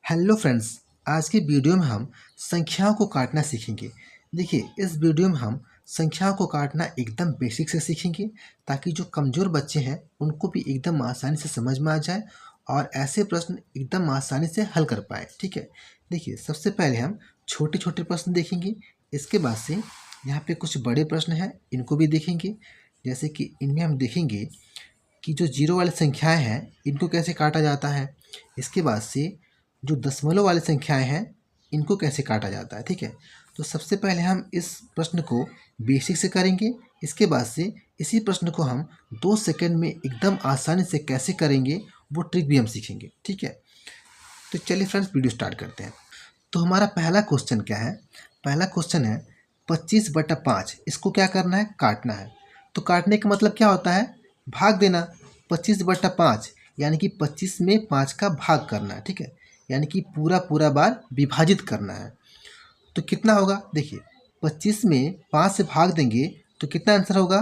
Hello friends. आज की video में हम संख्याओं को काटना सीखेंगे। देखिए, इस वीडियो में हम संख्याओं को काटना एकदम बेसिक से सीखेंगे ताकि जो कमज़ोर बच्चे हैं उनको भी एकदम आसानी से समझ में आ जाए और ऐसे प्रश्न एकदम आसानी से हल कर पाए। ठीक है, देखिए सबसे पहले हम छोटे छोटे प्रश्न देखेंगे। इसके बाद से यहाँ पे कुछ बड़े प्रश्न हैं, इनको भी देखेंगे। जैसे कि इनमें हम देखेंगे कि जो जीरो वाली संख्याएं हैं इनको कैसे काटा जाता है। इसके बाद से जो दशमलव वाली संख्याएं हैं इनको कैसे काटा जाता है। ठीक है, तो सबसे पहले हम इस प्रश्न को बेसिक से करेंगे। इसके बाद से इसी प्रश्न को हम 2 सेकंड में एकदम आसानी से कैसे करेंगे वो ट्रिक भी हम सीखेंगे। ठीक है, तो चलिए फ्रेंड्स वीडियो स्टार्ट करते हैं। तो हमारा पहला क्वेश्चन क्या है? पहला क्वेश्चन है 25/5। इसको क्या करना है? काटना है। तो काटने का मतलब क्या होता है? भाग देना। 25/5 यानी कि 25 में 5 का भाग करना है। ठीक है, यानी कि पूरा पूरा बार विभाजित करना है। तो कितना होगा? देखिए, 25 में 5 से भाग देंगे तो कितना आंसर होगा?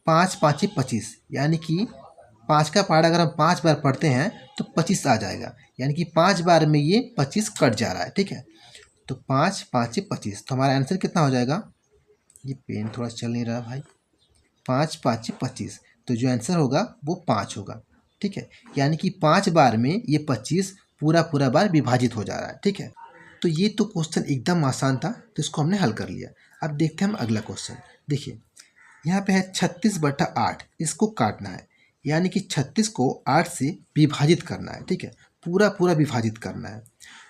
5 5 25, यानी कि 5 का पहाड़ा अगर हम 5 बार पढ़ते हैं तो 25 आ जाएगा। यानी कि 5 बार में ये 25 कट जा रहा है। ठीक है, तो 5 5 25, तो हमारा आंसर कितना हो जाएगा? ये पेन थोड़ा चल नहीं रहा भाई। 5 5 25, तो जो आंसर होगा वो 5 होगा। ठीक है, यानी कि 5 बार में ये 25 पूरा पूरा बार विभाजित हो जा रहा है। ठीक है, तो ये तो क्वेश्चन एकदम आसान था, तो इसको हमने हल कर लिया। अब देखते हैं हम अगला क्वेश्चन। देखिए, यहाँ पे है 36/8। इसको काटना है, यानी कि 36 को 8 से विभाजित करना है। ठीक है, पूरा पूरा विभाजित करना है।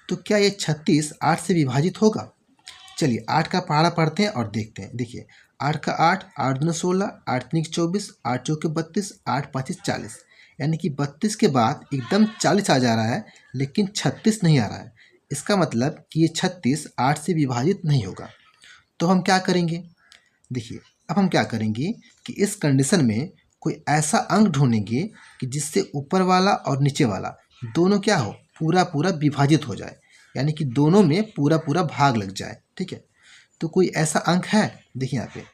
तो क्या ये 36 8 से विभाजित होगा? चलिए 8 का पहाड़ा पढ़ते हैं और देखते हैं। देखिए, 8 का 8, 8 दूनी 16, 8 तीन 24, 8 चौके 32, 8 पाँच 40, यानी कि 32 के बाद एकदम 40 आ जा रहा है, लेकिन 36 नहीं आ रहा है। इसका मतलब कि ये 36 8 से विभाजित नहीं होगा। तो हम क्या करेंगे? देखिए, अब हम क्या करेंगे कि इस कंडीशन में कोई ऐसा अंक ढूंढेंगे कि जिससे ऊपर वाला और नीचे वाला दोनों क्या हो? पूरा पूरा विभाजित हो जाए, यानी कि दोनों में पूरा पूरा भाग लग जाए। ठीक है, तो कोई ऐसा अंक है? देखिए यहाँ पे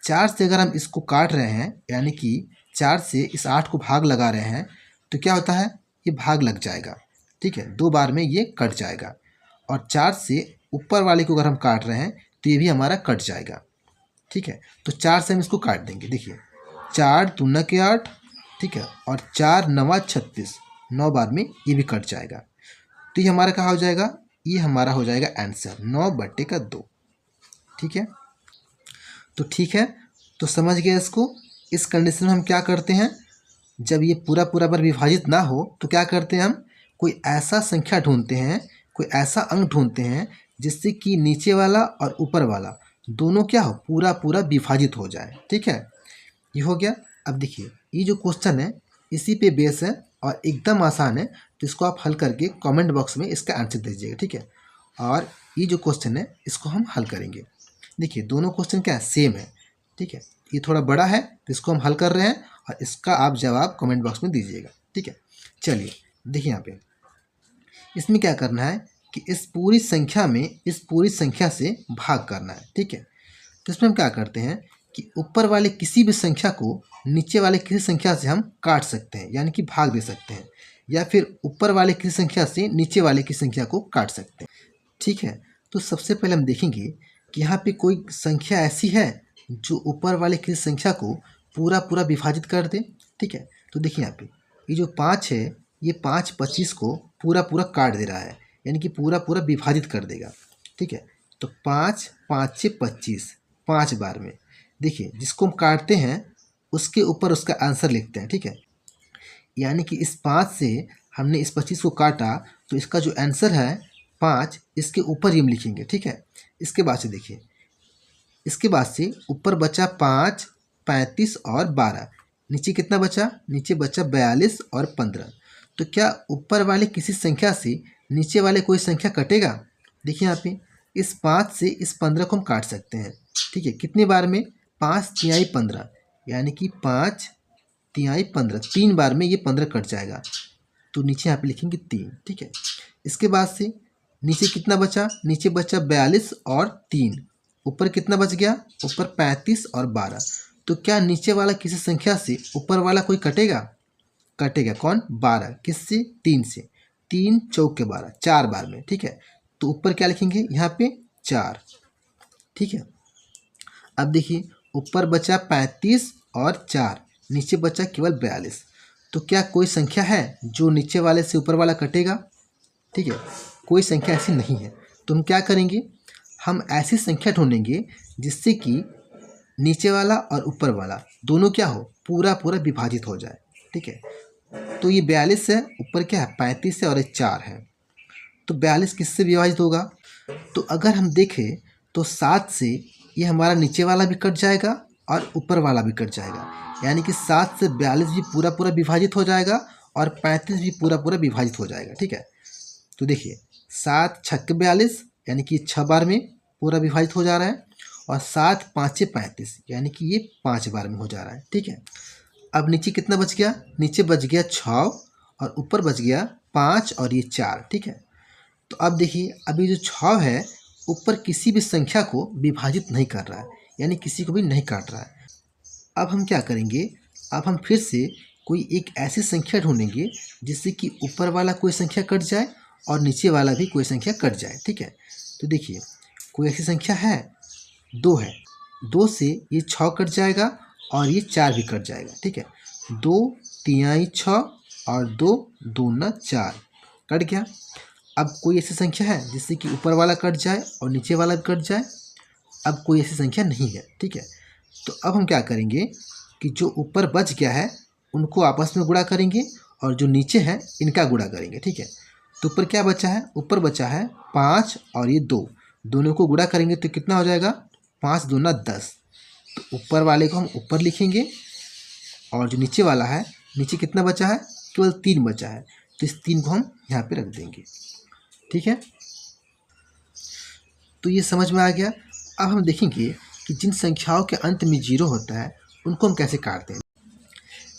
4 से अगर हम इसको काट रहे हैं, यानी कि 4 से इस 8 को भाग लगा रहे हैं, तो क्या होता है? ये भाग लग जाएगा। ठीक है, 2 बार में ये कट जाएगा। और 4 से ऊपर वाले को अगर हम काट रहे हैं तो ये भी हमारा कट जाएगा। ठीक है, तो 4 से हम इसको काट देंगे। देखिए, 4 दूना के 8, ठीक है, और 4 नवा 36, 9 बार में ये भी कट जाएगा। तो ये हमारा कहाँ हो जाएगा? ये हमारा हो जाएगा आंसर 9/2। ठीक है, तो ठीक है, तो समझ गए इसको। इस कंडीशन में हम क्या करते हैं? जब ये पूरा पूरा बार विभाजित ना हो तो क्या करते हैं हम? कोई ऐसा संख्या ढूंढते हैं, कोई ऐसा अंक ढूंढते हैं जिससे कि नीचे वाला और ऊपर वाला दोनों क्या हो? पूरा पूरा विभाजित हो जाए। ठीक है, ये हो गया। अब देखिए, ये जो क्वेश्चन है इसी पे बेस है और एकदम आसान है, तो इसको आप हल करके कमेंट बॉक्स में इसका आंसर दीजिएगा। ठीक है, और ये जो क्वेश्चन है इसको हम हल करेंगे। देखिए, दोनों क्वेश्चन क्या है? सेम है। ठीक है, ये थोड़ा बड़ा है तो इसको हम हल कर रहे हैं और इसका आप जवाब कमेंट बॉक्स में दीजिएगा। ठीक है, चलिए देखिए यहाँ पे इसमें क्या करना है कि इस पूरी संख्या से भाग करना है। ठीक है, तो इसमें हम क्या करते हैं कि ऊपर वाले किसी भी संख्या को नीचे वाले किसी संख्या से हम काट सकते हैं, यानी कि भाग दे सकते हैं, या फिर ऊपर वाले किसी संख्या से नीचे वाले की संख्या को काट सकते हैं। ठीक है, तो सबसे पहले हम देखेंगे कि यहाँ पे कोई संख्या ऐसी है जो ऊपर वाले किसी संख्या को पूरा पूरा विभाजित कर दे। ठीक है, तो देखिए यहाँ पे ये जो 5 है, ये 5 25 को पूरा पूरा काट दे रहा है, यानी कि पूरा पूरा विभाजित कर देगा। ठीक है, तो 5 5 से 25 5 बार में। देखिए, जिसको हम काटते हैं उसके ऊपर उसका आंसर लिखते हैं। ठीक है, यानी कि इस 5 से हमने इस 25 को काटा तो इसका जो आंसर है 5, इसके ऊपर ही हम लिखेंगे। ठीक है, इसके बाद से देखिए, इसके बाद से ऊपर बचा 5 35 और 12, नीचे कितना बचा? नीचे बचा 42 और 15। तो क्या ऊपर वाले किसी संख्या से नीचे वाले कोई संख्या कटेगा? देखिए यहाँ पे इस 5 से इस 15 को हम काट सकते हैं। ठीक है, कितनी बार में? 5 तिहाई 15, यानी कि 5 तिहाई 15, 3 बार में ये 15 कट जाएगा। तो नीचे यहाँ पे लिखेंगे 3। ठीक है, इसके बाद से नीचे कितना बचा? नीचे बचा 42 और 3, ऊपर कितना बच गया? ऊपर 35 और 12। तो क्या नीचे वाला किसी संख्या से ऊपर वाला कोई कटेगा? कटेगा। कौन? 12। किससे? 3 से। 3 चौके 12, 4 बार में, ठीक है। तो ऊपर क्या लिखेंगे यहाँ पे 4, ठीक है। अब देखिए ऊपर बचा 35 और 4, नीचे बचा केवल 42। तो क्या कोई संख्या है जो नीचे वाले से ऊपर वाला कटेगा? ठीक है, कोई संख्या ऐसी नहीं है। तो हम क्या करेंगे, हम ऐसी संख्या ढूंढेंगे जिससे कि नीचे वाला और ऊपर वाला दोनों क्या हो, पूरा पूरा विभाजित हो जाए, ठीक है। तो ये 42 है, ऊपर क्या है 35 है और ये 4 है। तो 42 किससे विभाजित होगा? तो अगर हम देखें तो 7 से ये हमारा नीचे वाला भी कट जाएगा और ऊपर वाला भी कट जाएगा, यानी कि 7 से 42 भी पूरा पूरा विभाजित हो जाएगा और 35 भी पूरा पूरा विभाजित हो जाएगा, ठीक है। तो देखिए 7 छक्के 42, यानी कि 6 बार में पूरा विभाजित हो जा रहा है, और 7 पाँचे 35, यानी कि ये 5 बार में हो जा रहा है, ठीक है। अब नीचे कितना बच गया? नीचे बच गया 6 और ऊपर बच गया 5 और ये 4, ठीक है। तो अब देखिए अभी जो 6 है ऊपर किसी भी संख्या को विभाजित नहीं कर रहा है, यानी किसी को भी नहीं काट रहा है। अब हम क्या करेंगे, अब हम फिर से कोई एक ऐसी संख्या ढूंढेंगे जिससे कि ऊपर वाला कोई संख्या कट जाए और नीचे वाला भी कोई संख्या कट जाए, ठीक है। तो देखिए कोई ऐसी संख्या है, 2 है, 2 से ये 6 कट जाएगा और ये 4 भी कट जाएगा, ठीक है। 2 तिहाई 6 और 2 दूना 4 कट गया। अब कोई ऐसी संख्या है जिससे कि ऊपर वाला कट जाए और नीचे वाला भी कट जाए? अब कोई ऐसी संख्या नहीं है, ठीक है। तो अब हम क्या करेंगे कि जो ऊपर बच गया है उनको आपस में गुणा करेंगे और जो नीचे है इनका गुणा करेंगे, ठीक है। तो ऊपर क्या बचा है? ऊपर बचा है 5 और ये 2, दोनों को गुणा करेंगे तो कितना हो जाएगा? 5 दूना 10। तो ऊपर वाले को हम ऊपर लिखेंगे और जो नीचे वाला है, नीचे कितना बचा है? केवल 3 बचा है, तो इस 3 को हम यहाँ पे रख देंगे, ठीक है। तो ये समझ में आ गया। अब हम देखेंगे कि जिन संख्याओं के अंत में 0 होता है उनको हम कैसे काटते हैं।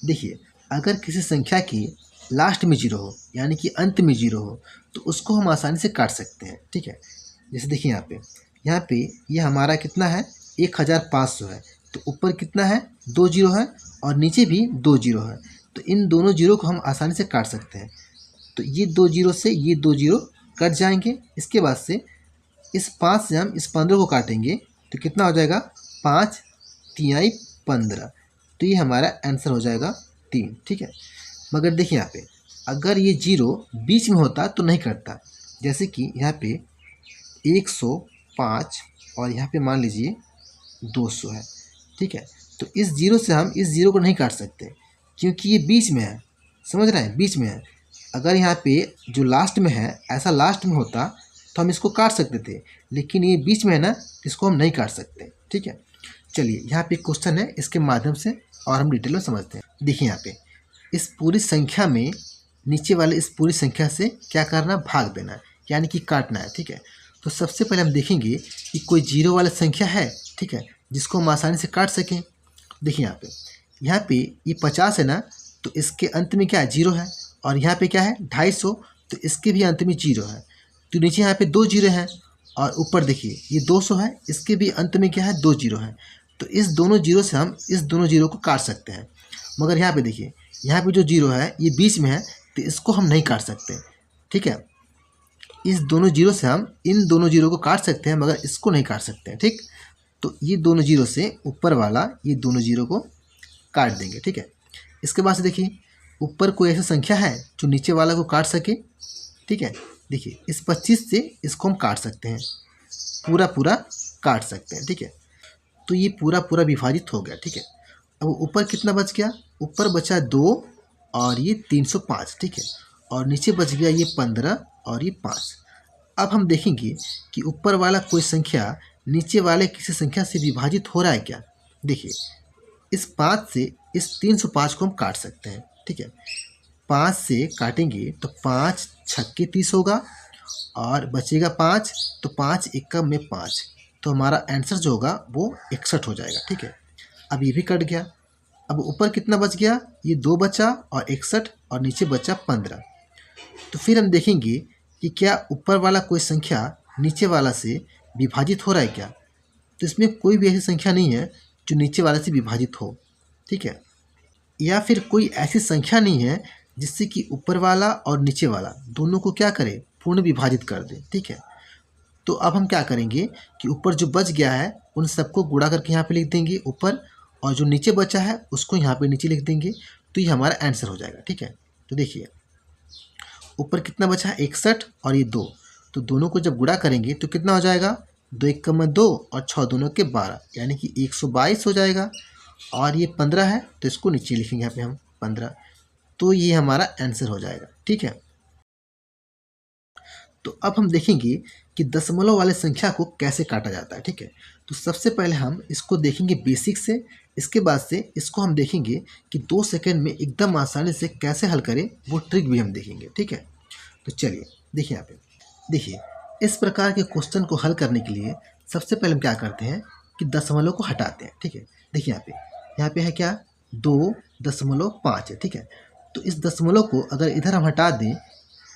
देखिए अगर किसी संख्या के लास्ट में 0 हो, यानी कि अंत में 0 हो, तो उसको हम आसानी से काट सकते हैं, ठीक है। जैसे देखिए यहाँ पे ये हमारा कितना है? 1500 है। तो ऊपर कितना है? 2 जीरो है और नीचे भी 2 जीरो है। तो इन दोनों जीरो को हम आसानी से काट सकते हैं। तो ये 2 जीरो से ये 2 जीरो कट जाएंगे। इसके बाद से इस 5 से हम इस 15 को काटेंगे तो कितना हो जाएगा? 5 तिहाई 15। तो ये हमारा आंसर हो जाएगा 3, ठीक है। मगर देखिए यहाँ पे अगर ये 0 बीच में होता तो नहीं कटता। जैसे कि यहाँ पे 105 और यहाँ पे मान लीजिए 200 है, ठीक है। तो इस 0 से हम इस 0 को नहीं काट सकते क्योंकि ये बीच में है, समझ रहे हैं? बीच में है। अगर यहाँ पे जो लास्ट में है, ऐसा लास्ट में होता तो हम इसको काट सकते थे, लेकिन ये बीच में है ना, इसको हम नहीं काट सकते, ठीक है। चलिए यहाँ पे क्वेश्चन है, इसके माध्यम से और हम डिटेल में समझते हैं। देखिए यहाँ पे इस पूरी संख्या में नीचे वाले इस पूरी संख्या से क्या करना? भाग देना है, यानी कि काटना है, ठीक है। तो सबसे पहले हम देखेंगे कि कोई 0 वाला संख्या है, ठीक है, जिसको हम आसानी से काट सकें। देखिए यहाँ पे ये 50 है ना, तो इसके अंत में क्या है? 0 है। और यहाँ पे क्या है? 250, तो इसके भी अंत में 0 है। तो नीचे यहाँ पे 2 जीरो हैं और ऊपर देखिए ये 200 है, इसके भी अंत में क्या है? 2 जीरो है। तो इस दोनों जीरो से हम इस दोनों जीरो को काट सकते हैं। मगर यहाँ पे देखिए, यहाँ पे जो 0 है ये बीच में है, तो इसको हम नहीं काट सकते, ठीक है। इस दोनों जीरो से हम इन दोनों जीरो को काट सकते हैं, मगर इसको नहीं काट सकते हैं, ठीक। तो ये दोनों जीरो से ऊपर वाला ये दोनों जीरो को काट देंगे, ठीक है। इसके बाद से देखिए ऊपर कोई ऐसी संख्या है जो नीचे वाला को काट सके, ठीक है। देखिए इस 25 से इसको हम काट सकते हैं, पूरा पूरा काट सकते हैं, ठीक है। तो ये पूरा पूरा विभाजित हो गया, ठीक है। अब ऊपर कितना बच गया? ऊपर बचा 2 और ये 305, ठीक है। और नीचे बच गया ये 15 और ये 5। अब हम देखेंगे कि ऊपर वाला कोई संख्या नीचे वाले किसी संख्या से विभाजित हो रहा है क्या। देखिए इस 5 से इस 305 को हम काट सकते हैं, ठीक है। 5 से काटेंगे तो 5 छक्के 30 होगा और बचेगा 5, तो 5 एकम में 5, तो हमारा आंसर जो होगा वो 61 हो जाएगा, ठीक है। अब ये भी कट गया। अब ऊपर कितना बच गया? ये 2 बचा और 61 और नीचे बचा 15। तो फिर हम देखेंगे कि क्या ऊपर वाला कोई संख्या नीचे वाला से विभाजित हो रहा है क्या। तो इसमें कोई भी ऐसी संख्या नहीं है जो नीचे वाले से विभाजित हो, ठीक है। या फिर कोई ऐसी संख्या नहीं है जिससे कि ऊपर वाला और नीचे वाला दोनों को क्या करें, पूर्ण विभाजित कर दें। ठीक है, तो अब हम क्या करेंगे कि ऊपर जो बच गया है उन सबको गुणा करके यहाँ पे लिख देंगे ऊपर, और जो नीचे बचा है उसको यहाँ पे नीचे लिख देंगे। तो ये हमारा आंसर हो जाएगा। ठीक है, तो देखिए ऊपर कितना बचा है 61 और ये 2, तो दोनों को जब गुणा करेंगे तो कितना हो जाएगा, 2 एक कम 2 और 6 दोनों के 12, यानी कि 122 हो जाएगा। और ये 15 है तो इसको नीचे लिखेंगे यहाँ पे हम 15, तो ये हमारा आंसर हो जाएगा। ठीक है, तो अब हम देखेंगे कि दशमलव वाले संख्या को कैसे काटा जाता है। ठीक है, तो सबसे पहले हम इसको देखेंगे बेसिक से, इसके बाद से इसको हम देखेंगे कि 2 सेकंड में एकदम आसानी से कैसे हल करें, वो ट्रिक भी हम देखेंगे। ठीक है, तो चलिए देखिए यहाँ पे, देखिए इस प्रकार के क्वेश्चन को हल करने के लिए सबसे पहले हम क्या करते हैं कि दशमलव को हटाते हैं। ठीक है, देखिए यहाँ पे है क्या, 2.5 है। ठीक है, तो इस दशमलव को अगर इधर हम हटा दें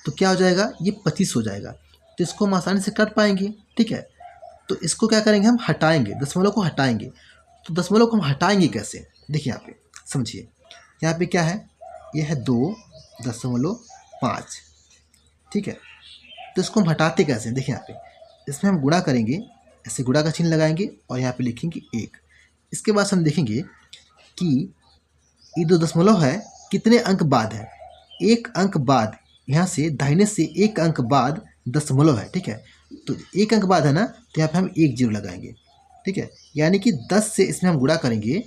तो क्या हो जाएगा, ये 25 हो जाएगा। तो इसको हम आसानी से काट पाएंगे। ठीक है, तो इसको क्या करेंगे, हम हटाएंगे, दशमलव को हटाएंगे। तो दशमलव को हम हटाएंगे कैसे, देखिए यहाँ पे समझिए, यहाँ पे क्या है, ये है 2.5। ठीक है, तो इसको हम हटाते कैसे हैं, देखिए यहाँ पे इसमें हम गुणा करेंगे, ऐसे गुणा का चिन्ह लगाएंगे और यहाँ पे लिखेंगे 1। इसके बाद हम देखेंगे कि ये 2 है कितने अंक बाद है, 1 अंक बाद, यहाँ से दाहिने से 1 अंक बाद दशमलव है। ठीक है, तो 1 अंक बाद है ना, तो यहाँ पे हम 1 0 लगाएंगे। ठीक है, यानी कि 10 से इसमें हम गुणा करेंगे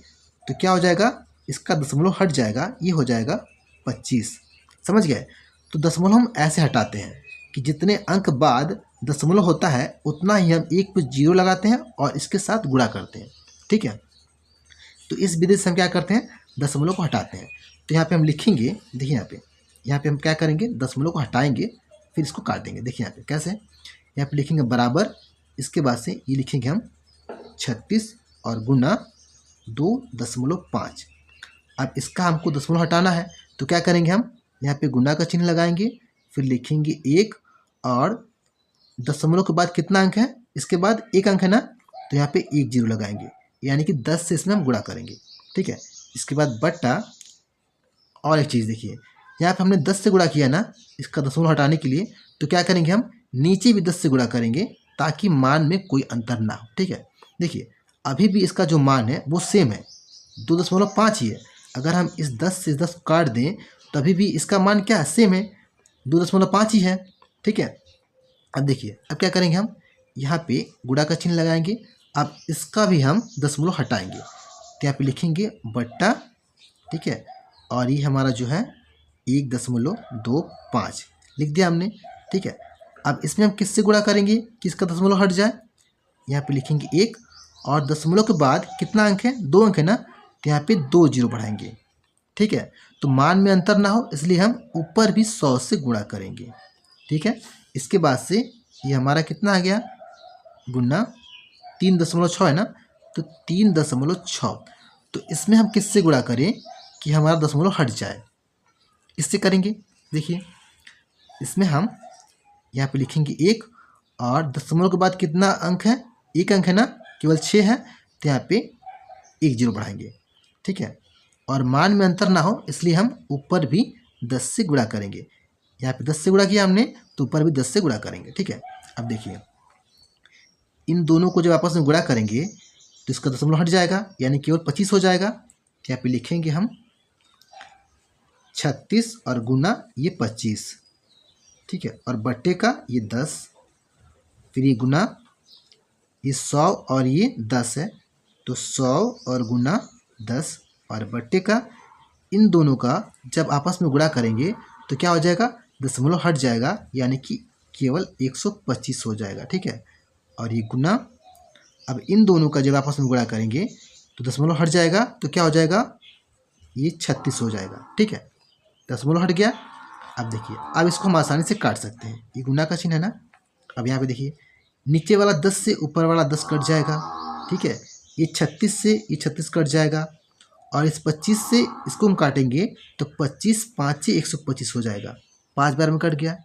तो क्या हो जाएगा, इसका दशमलव हट जाएगा, ये हो जाएगा 25। समझ गए, तो दशमलव हम ऐसे हटाते हैं कि जितने अंक बाद दशमलव होता है उतना ही हम 1 पे 0 लगाते हैं और इसके साथ गुणा करते हैं। ठीक है, तो इस विधि से हम क्या करते हैं, दशमलव को हटाते हैं। तो यहाँ पे हम लिखेंगे, देखिए यहाँ पे हम क्या करेंगे, दशमलव को हटाएंगे फिर इसको काटेंगे। देखिए यहाँ पे कैसे, यहाँ पे लिखेंगे बराबर, इसके बाद से ये लिखेंगे हम 36 और गुना 2.5। अब इसका हमको दशमलव हटाना है तो क्या करेंगे, हम यहाँ पे गुना का चिन्ह लगाएंगे, फिर लिखेंगे 1 और दशमलव के बाद कितना अंक है, इसके बाद 1 अंक है ना, तो यहाँ पे 1 0 लगाएंगे, यानी कि 10 से इसमें हम गुणा करेंगे। ठीक है, इसके बाद बट्टा, और एक चीज़ देखिए, यहाँ पे हमने 10 से गुणा किया ना इसका दशमलव हटाने के लिए, तो क्या करेंगे, हम नीचे भी 10 से गुणा करेंगे ताकि मान में कोई अंतर ना हो। ठीक है, देखिए अभी भी इसका जो मान है वो सेम है, 2.5 ही है। अगर हम इस 10 से 10 काट दें तभी भी इसका मान क्या है, सेम है, 2.5 ही है। ठीक है, अब देखिए अब क्या करेंगे, हम यहाँ पे गुणा का चिन्ह लगाएंगे, अब इसका भी हम दशमलव हटाएंगे, तो यहाँ पे लिखेंगे बट्टा। ठीक है, और ये हमारा जो है 1.25 लिख दिया हमने। ठीक है, अब इसमें हम किससे गुणा करेंगे कि इसका दशमलव हट जाए, यहाँ पे लिखेंगे 1 और दशमलव के बाद कितना अंक है, 2 अंक है ना, तो यहाँ पे 2 0 बढ़ाएंगे। ठीक है, तो मान में अंतर ना हो इसलिए हम ऊपर भी 100 से गुणा करेंगे। ठीक है, इसके बाद से ये हमारा कितना आ गया, गुना 3.6 है ना, तो 3.6। तो इसमें हम किससे गुणा करें कि हमारा दशमलव हट जाए, इससे करेंगे। देखिए इसमें हम यहाँ पे लिखेंगे 1 और दशमलव के बाद कितना अंक है, 1 अंक है ना, केवल 6 है, तो यहाँ पे 1 0 बढ़ाएंगे। ठीक है, और मान में अंतर ना हो इसलिए हम ऊपर भी 10 से गुणा करेंगे, यहाँ पे 10 से गुणा किया हमने तो ऊपर भी 10 से गुणा करेंगे। ठीक है, अब देखिए इन दोनों को जब आपस में गुणा करेंगे तो इसका दशमलव हट जाएगा, यानी केवल 25 हो जाएगा। यहाँ पे लिखेंगे हम 36 और गुना ये 25। ठीक है, और बट्टे का ये 10, फिर ये गुना ये 100 और ये 10 है, तो 100 और गुना 10 और बट्टे का, इन दोनों का जब आपस में गुणा करेंगे तो क्या हो जाएगा, दशमलव हट जाएगा, यानी कि केवल 125 हो जाएगा। ठीक है, और ये गुना, अब इन दोनों का जब आपस में गुणा करेंगे तो दशमलव हट जाएगा, तो क्या हो जाएगा, ये 36 हो जाएगा। ठीक है, दशमलव हट गया। अब देखिए अब इसको हम आसानी से काट सकते हैं, ये गुना का चिन्ह है ना। अब यहाँ पे देखिए नीचे वाला 10 से ऊपर वाला 10 कट जाएगा। ठीक है, ये 36 से ये 36 कट जाएगा, और इस 25 से इसको हम काटेंगे तो 25 5 से 125 हो जाएगा, 5 बार में कट गया।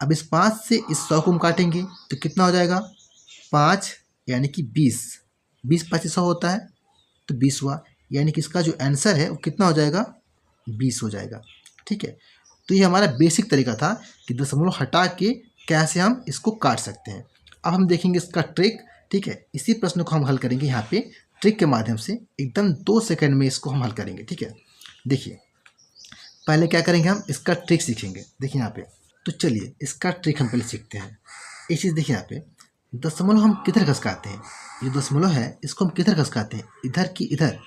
अब इस 5 से इस 100 को हम काटेंगे तो कितना हो जाएगा, 5 यानी कि 20, 20 5 100 होता है तो 20 हुआ, यानी कि इसका जो आंसर है वो कितना हो जाएगा, 20 हो जाएगा। ठीक है, तो ये हमारा बेसिक तरीका था कि दशमलव हटा के कैसे हम इसको काट सकते हैं। अब हम देखेंगे इसका ट्रिक, ठीक है। इसी प्रश्न को हम हल करेंगे यहाँ पे ट्रिक के माध्यम से, एकदम 2 सेकंड में इसको हम हल करेंगे, ठीक है। देखिए पहले क्या करेंगे, हम इसका ट्रिक सीखेंगे। देखिए यहाँ पे, तो चलिए इसका ट्रिक हम पहले सीखते हैं। एक चीज़ देखिए यहाँ पे, दशमलव हम किधर खसकाते हैं, ये दशमलव है इसको हम किधर खसकाते हैं, इधर की इधर,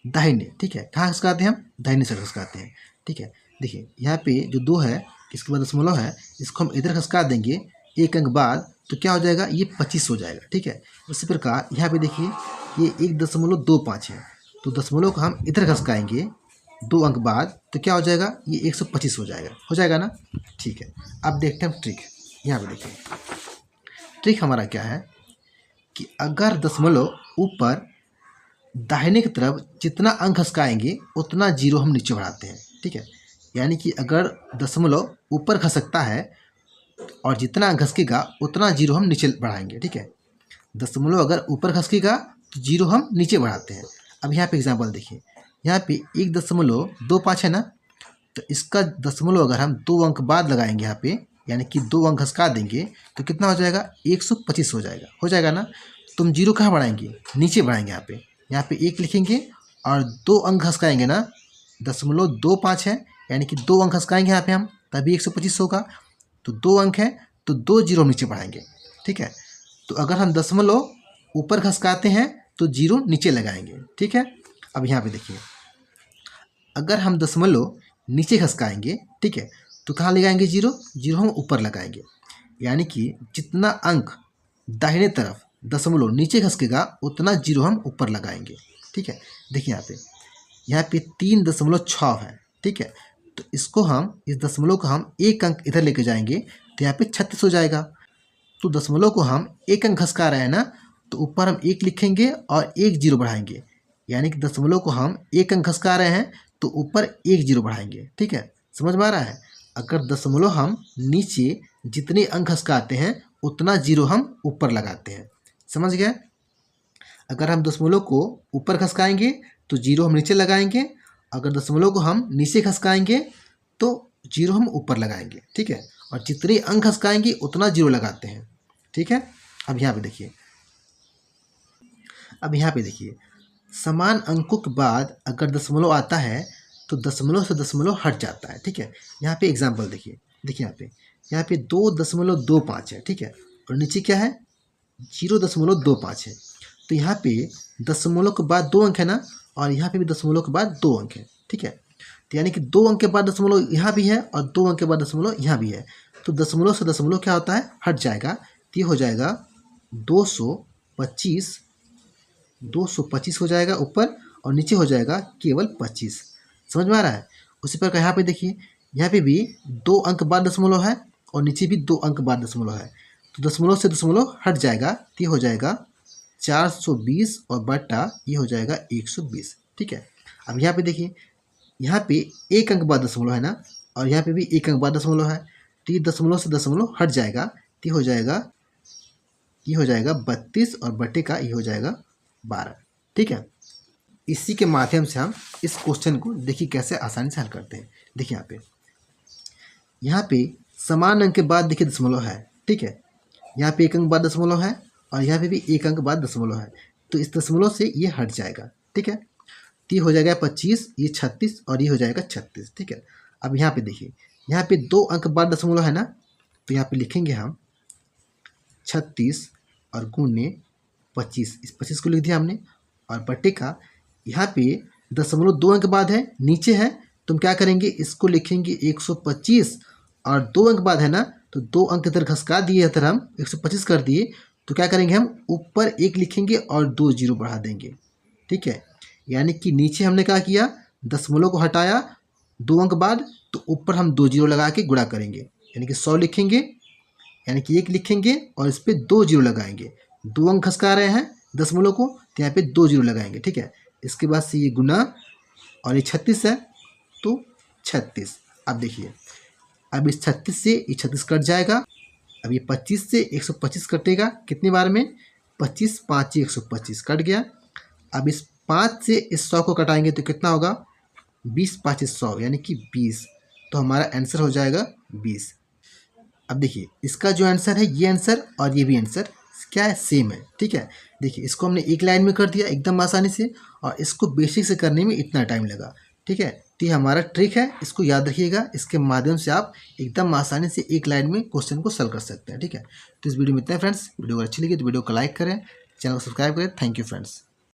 दाहिने, ठीक है। कहाँ खसकाते हैं हम, दाहिने साइड खसकाते हैं, ठीक है। देखिए यहाँ पे जो 2 है इसके बाद दशमलव है, इसको हम इधर खसका देंगे 1 अंक बाद, तो क्या हो जाएगा, ये 25 हो जाएगा, ठीक है। उसी प्रकार यहाँ पे देखिए ये 1.25 है, तो दशमलव को हम इधर खसकाएंगे 2 अंक बाद, तो क्या हो जाएगा, ये 125 हो जाएगा ना, ठीक है। अब देखते हैं हम ट्रिक। यहाँ पे देखिए ट्रिक हमारा क्या है कि अगर दशमलव ऊपर दाहिने की तरफ जितना अंक खसकाएंगे उतना जीरो हम नीचे बढ़ाते हैं, ठीक है। यानी कि अगर दशमलव ऊपर खसकता है और जितना अंक खसकेगा उतना जीरो हम नीचे बढ़ाएंगे, ठीक है। दशमलव अगर ऊपर खसकेगा तो जीरो हम नीचे बढ़ाते हैं। अब यहाँ पे एग्जांपल देखिए, यहाँ पे 1.25 है ना, तो इसका दशमलव अगर हम 2 अंक बाद लगाएंगे यहाँ पे, यानी कि 2 अंक खसका देंगे, तो कितना हो जाएगा, 125 हो जाएगा ना। तुम जीरो कहाँ बढ़ाएंगे, नीचे बढ़ाएंगे। यहाँ पे 1 लिखेंगे और 2 अंक खसकाएंगे ना, 0.25 है, यानी कि 2 अंक खसकाएंगे यहाँ पे हम, तभी 125 होगा। तो 2 अंक है तो 2 जीरो नीचे बढ़ाएंगे, ठीक है। तो अगर हम दशमलव ऊपर खसकाते हैं तो जीरो नीचे लगाएंगे, ठीक है। अब यहाँ पे देखिए, अगर हम दशमलव नीचे खसकाएंगे, ठीक है, तो कहाँ लगाएंगे, जीरो हम ऊपर लगाएंगे। यानी कि जितना अंक दाहिने तरफ दशमलव नीचे खसकेगा उतना जीरो हम ऊपर लगाएंगे, ठीक है। देखिए यहाँ पे 3.6 है, ठीक है। तो इसको हम, इस दशमलव को हम 1 अंक इधर लेके जाएंगे तो यहाँ पे 36 हो जाएगा। तो दशमलव को हम 1 अंक खसका रहे हैं ना, तो ऊपर हम 1 लिखेंगे और 1 जीरो बढ़ाएंगे। यानी कि दशमलव को हम 1 अंक खसका रहे हैं तो ऊपर 1 जीरो बढ़ाएंगे, ठीक है। समझ में आ रहा है। अगर दशमलव हम नीचे जितने अंक खसकाते हैं उतना जीरो हम ऊपर लगाते हैं, समझ गए। अगर हम दशमलव को ऊपर खसकाएंगे तो जीरो हम नीचे लगाएंगे, अगर दशमलव को हम नीचे खसकाएंगे तो जीरो हम ऊपर लगाएंगे, ठीक है। और जितने अंक खसकाएंगे उतना जीरो लगाते हैं, ठीक है। अब यहाँ पे देखिए, समान अंकों के बाद अगर दशमलव आता है तो दशमलव से दशमलव हट जाता है, ठीक है। यहाँ पे एग्जाम्पल देखिए यहाँ पे 2.25 है, ठीक है। और नीचे क्या है, 0.25 है। तो यहाँ पे दशमलव के बाद 2 अंक है ना, और यहाँ पे भी दशमलव के बाद 2 अंक है, ठीक है। तो यानी कि 2 अंक के बाद दशमलव यहाँ भी है और 2 अंक के बाद दशमलव यहाँ भी है। तो दशमलव से दशमलव क्या होता है, हट जाएगा। तो ये हो जाएगा 225 हो जाएगा ऊपर, और नीचे हो जाएगा केवल 25। समझ में आ रहा है। उसी प्रकार यहाँ पे देखिए, यहाँ पे भी 2 अंक बाद दशमलव है और नीचे भी 2 अंक बाद दशमलव है। तो दशमलव से दशमलव हट जाएगा, तो ये हो जाएगा 420 और बटा ये हो जाएगा 120, ठीक है। अब यहाँ पे देखिए, यहाँ पे 1 अंक बाद दशमलव है ना, और यहाँ पे भी 1 अंक बाद दशमलव है। तो ये दशमलव से दशमलव हट जाएगा, तो ये हो जाएगा 32 और बटे का ये हो जाएगा 12, ठीक है। इसी के माध्यम से हम इस क्वेश्चन को देखिए कैसे आसानी से हल करते हैं। देखिए यहाँ पे समान अंक के बाद देखिए दशमलव है, ठीक है। यहाँ पे 1 अंक बाद दशमलव है और यहाँ पे भी 1 अंक बाद दशमलव है। तो इस दशमलव से ये हट जाएगा, ठीक है। तो ये हो जाएगा 25, ये 36 और ये हो जाएगा 36, ठीक है। अब यहाँ पे देखिए, यहाँ पे 2 अंक बाद दशमलव है ना, तो यहाँ पे लिखेंगे हम 36 और गुणे 25, इस 25 को लिख दिया हमने, और बटे का यहाँ पे दशमलव 2 अंक बाद है, नीचे है, तो हम क्या करेंगे, इसको लिखेंगे 125 और 2 अंक बाद है ना, तो 2 अंक इधर खसका दिए, इधर हम 125 कर दिए। तो क्या करेंगे, हम ऊपर 1 लिखेंगे और 2 जीरो बढ़ा देंगे, ठीक है। यानी कि नीचे हमने क्या किया, दशमलव को हटाया 2 अंक बाद, तो ऊपर हम 2 जीरो लगा के गुणा करेंगे, यानी कि 100 लिखेंगे, यानी कि 1 लिखेंगे और इस पर 2 जीरो लगाएंगे। 2 अंक खसका रहे हैं दशमलव को, तो यहाँ पे 2 जीरो लगाएंगे, ठीक है। इसके बाद से ये गुना, और ये 36 है तो 36। अब देखिए, अब इस 36 से ये 36 कट जाएगा। अब ये 25 से 125 कटेगा, कितनी बार में, 25 5 125 कट गया। अब इस 5 से इस 100 को कटाएंगे तो कितना होगा, 20 5 100 यानी कि 20। तो हमारा आंसर हो जाएगा 20। अब देखिए इसका जो आंसर है, ये आंसर और ये भी आंसर क्या है, सेम है। ठीक है, देखिए इसको हमने एक लाइन में कर दिया एकदम आसानी से, और इसको बेसिक से करने में इतना टाइम लगा। ठीक है, तो ये हमारा ट्रिक है, इसको याद रखिएगा। इसके माध्यम से आप एकदम आसानी से एक लाइन में क्वेश्चन को सॉल्व कर सकते हैं। ठीक है, तो इस वीडियो में इतना है फ्रेंड्स। वीडियो अगर अच्छी लगी तो वीडियो को लाइक करें, चैनल को सब्सक्राइब करें। Thank you friends.